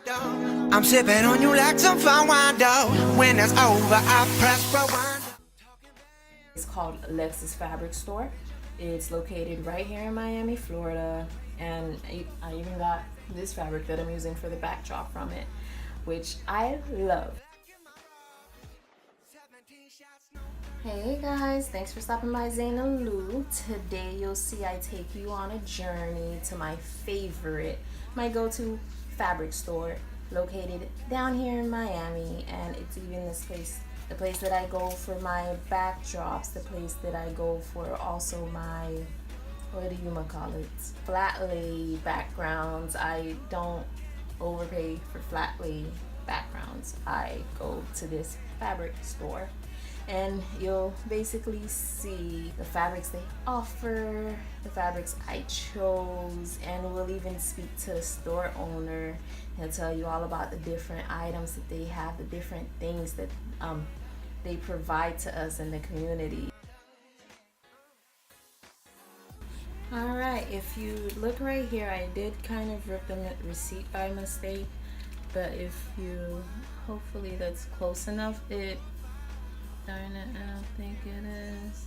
I'm sipping on you like some fine wine, though. When it's over, I press rewind. It's called Alexis Fabric Store. It's located right here in Miami, Florida, and I even got this fabric that I'm using for the backdrop from it, which I love. Hey guys, thanks for stopping by Zaina Lou. Today you'll see I take you on a journey to my favorite, my go-to fabric store located down here in Miami, and it's even this place, the place that I go for my backdrops, the place that I go for also my, what do you call it, flat lay backgrounds. I don't overpay for flat lay backgrounds. I go to this fabric store and you'll basically see the fabrics they offer, the fabrics I chose, and we'll even speak to the store owner. He'll tell you all about the different items that they have, the different things that they provide to us in the community. Alright, if you look right here, I did kind of rip the receipt by mistake, but if you, hopefully that's close enough. Darn it, I don't think it is.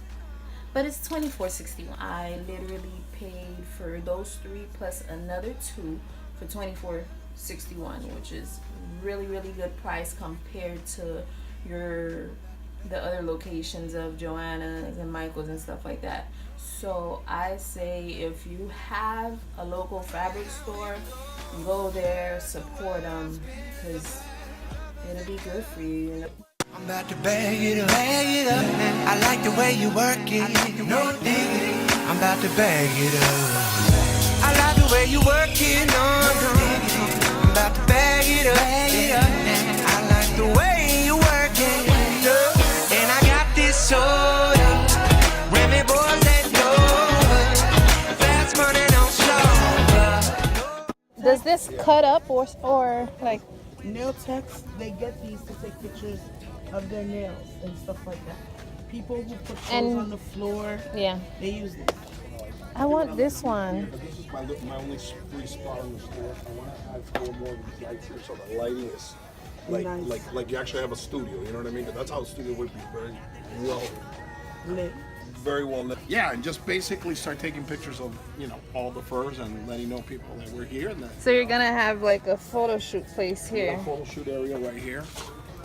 But it's $24.61. I literally paid for those three plus another two for $24.61, which is really good price compared to the other locations of Joanna's and Michael's and stuff like that. So I say if you have a local fabric store, go there, support them, because it'll be good for you, you know? I'm about to bag it up. I like the way you work it. No diggity. I'm about to bag it up. I like the way you work it. No diggity. I'm about to bag it up. I like the way you work it. And I got this soda. Remy boys that know. Fast money don't show. Does this cut up or like? Nail techs, they get these to take pictures of their nails and stuff like that. People who put clothes on the floor, yeah, they use this. I want this one. This is my only free spot on the store. I want to add 4 more of these lights here so the lighting is like you actually have a studio. You know what I mean? That's how a studio would be, very well Lit. Very well lit. Yeah, and just basically start taking pictures of, you know, all the furs and letting know people that we're here. And that, So you're gonna have like a photo shoot place here. a photo shoot area right here,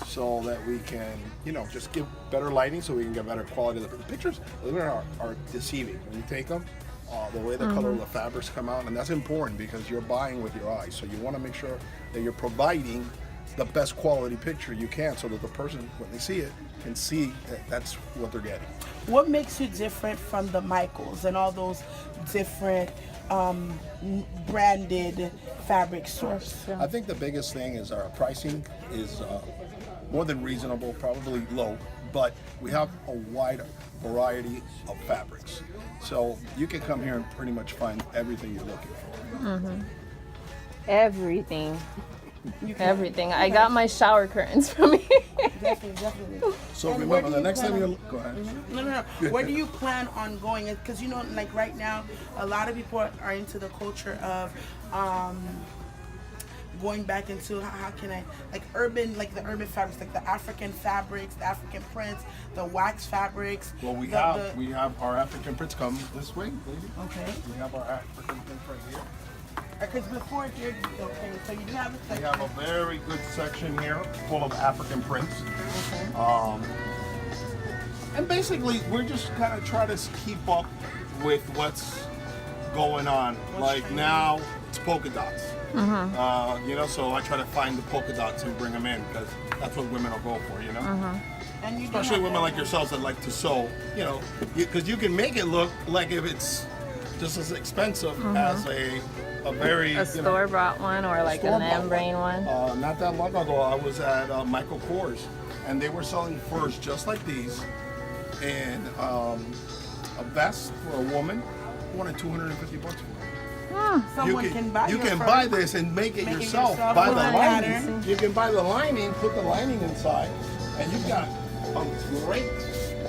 so that we can, you know, just give better lighting so we can get better quality of the pictures. Believe it or not, are deceiving when you take them. The way the color of the fabrics come out, and that's important because you're buying with your eyes. So you want to make sure that you're providing the best quality picture you can, so that the person, when they see it, can see that that's what they're getting. What makes you different from the Michaels and all those different branded fabric stores? I think the biggest thing is our pricing is more than reasonable, probably low, but we have a wide variety of fabrics. So you can come here and pretty much find everything you're looking for. Everything. Everything. I got my shower curtains from here. Definitely. So And remember, where do the you next plan time on- you go ahead. No. Where do you plan on going? Because, you know, like right now, a lot of people are into the culture of going back into, how can I, like urban, like the urban fabrics, like the African fabrics, the African prints, the wax fabrics. Well, we have our African prints. Come this way, lady. Okay. We have our African prints right here. Because before here, okay, so you do have a We section. have a very good section here full of African prints. And basically, we're just kind of trying to keep up with what's going on. Like now, it's polka dots. You know, so I try to find the polka dots and bring them in because that's what women will go for, you know? And you do Especially have women like yourselves that like to sew, you know, because you can make it look like if it's just as expensive as a very A store-bought one or like an membrane one. Not that long ago, I was at Michael Kors, and they were selling furs just like these, and a vest for a woman, wanted $250 for it. Someone can buy You your can fur. buy this and make it yourself. Buy the with a lining. pattern. You can buy the lining, put the lining inside, and you've got a great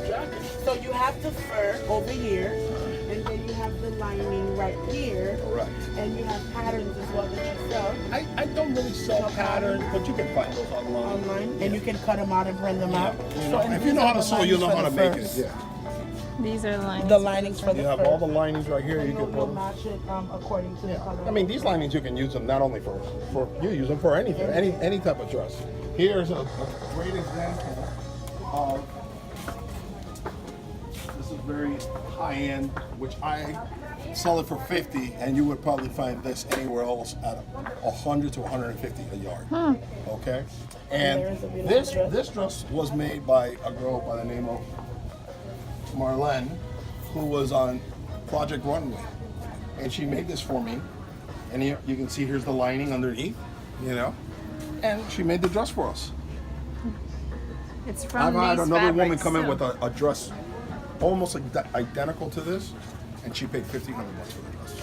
jacket. So you have the fur over here, And then you have the lining right here. Correct. And you have patterns as well that you sell I don't really sell patterns, but you can find those online. online. And you can cut them out and print them out. You know, if you know how to sew, you know how to make it. Yeah. These are linings. The linings for the You have fur. all the linings right here. You You'll can put them. match it according to the color. I mean, these linings you can use them not only for you use them for anything, any type of dress. Here's a great example of this is very high end, which I sell it for 50, and you would probably find this anywhere else at 100 to 150 a yard. Okay, and this dress was made by a girl by the name of Marlene, who was on Project Runway, and she made this for me. And here you can see here's the lining underneath, you know, and she made the dress for us. It's from I've had these another woman fabrics, come in too. with a dress almost identical to this, and she paid $1,500 for the dress.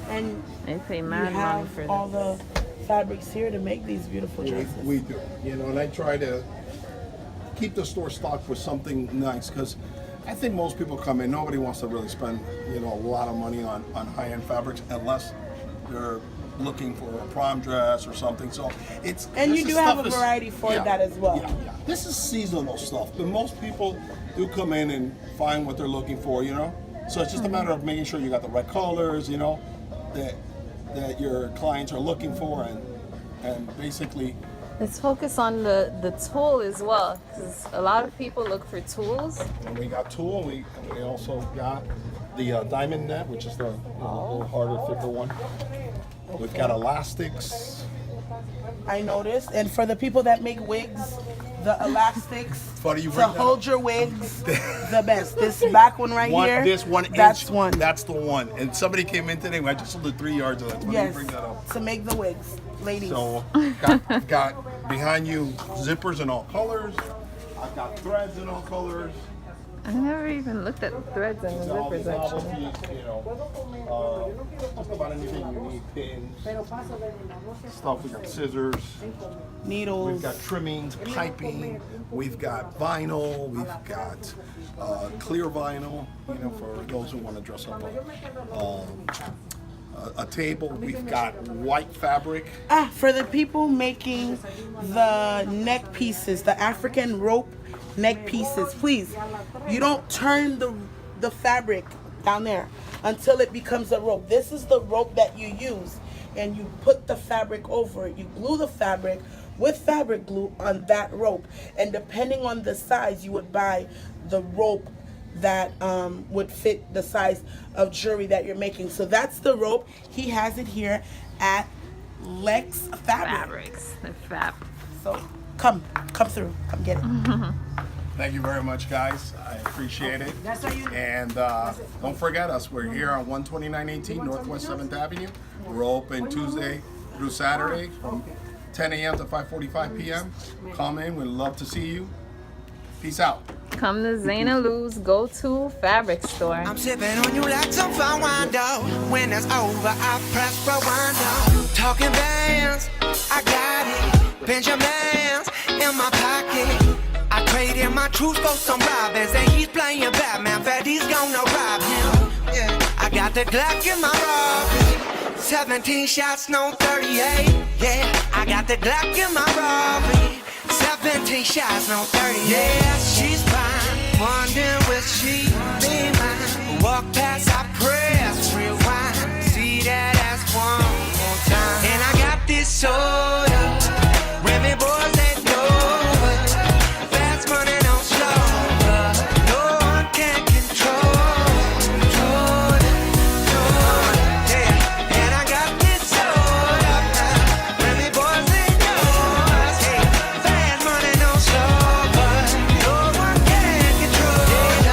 And They pay you mad money have for all this. the fabrics here to make these beautiful dresses. We do, you know, and I try to keep the store stocked with something nice, because I think most people come in, nobody wants to really spend, you know, a lot of money on high-end fabrics unless they're looking for a prom dress or something. So it's And you this do is have stuff a variety for that as well. Yeah. This is seasonal stuff, but most people do come in and find what they're looking for, you know. So it's just a matter of making sure you got the right colors, you know, that your clients are looking for, and basically. Let's focus on the tool as well, because a lot of people look for tools. And we got tool, and we also got the diamond net, which is the little harder, thicker one. We've got elastics. I noticed. And for the people that make wigs, the elastics Funny you to bring that hold up. your wigs, the best. This back one right here. This 1 inch. That's one. That's the one. And somebody came in today. I just sold it 3 yards of that. Funny you Yes. bring that up. To make the wigs, ladies. So got behind you zippers in all colors. I've got threads in all colors. I never even looked at threads and the All zippers the actually. novelties, you know, just about anything you need. Pins, stuff. We got scissors. Needles. We've got trimmings, piping. We've got vinyl. We've got clear vinyl. You know, for those who want to dress up a table. We've got white fabric. For the people making the neck pieces, the African rope neck pieces, please, you don't turn the fabric down there until it becomes a rope. This is the rope that you use, and you put the fabric over it. You glue the fabric with fabric glue on that rope, and depending on the size, you would buy the rope that would fit the size of jewelry that you're making. So that's the rope. He has it here at Lex Fabrics. The fab. So come through, come get it. Thank you very much, guys. I appreciate it. And don't forget us. We're here on 12918 Northwest 7th Avenue. We're open Tuesday through Saturday from 10 a.m. to 5:45 p.m. Come in. We'd love to see you. Peace out. Come to Zaina Lou's go-to fabric store. I'm sipping on you like some fine wine, dog. When it's over, I press rewind, dog. Talking bands, I got it. Benjamins in my pocket. I traded my truth for some robbers, and he's playing Batman. Fatty's gonna rob him. Yeah. I got the Glock in my robbery. 17 shots, no 38. Yeah, I got the Glock in my robbery. 17 shots, no 30. Yeah, she's fine. Wondering will she be mine? Walk past, I press rewind. See that ass one more time. And I got this soda. Remy boys that know it. Fast money, no slow. No one can control it. Yeah. And I got this soda. Remy boys that know it. Hey, fast money, no slow. No one can control it.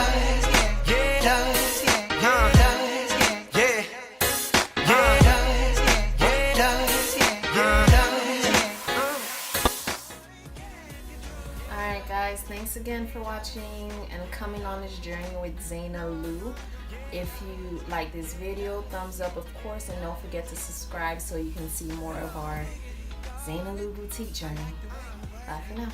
Alright guys, thanks again for watching and coming on this journey with Zaina Lou. If you like this video, thumbs up of course, and don't forget to subscribe so you can see more of our Zaina Lou boutique journey. Bye for now.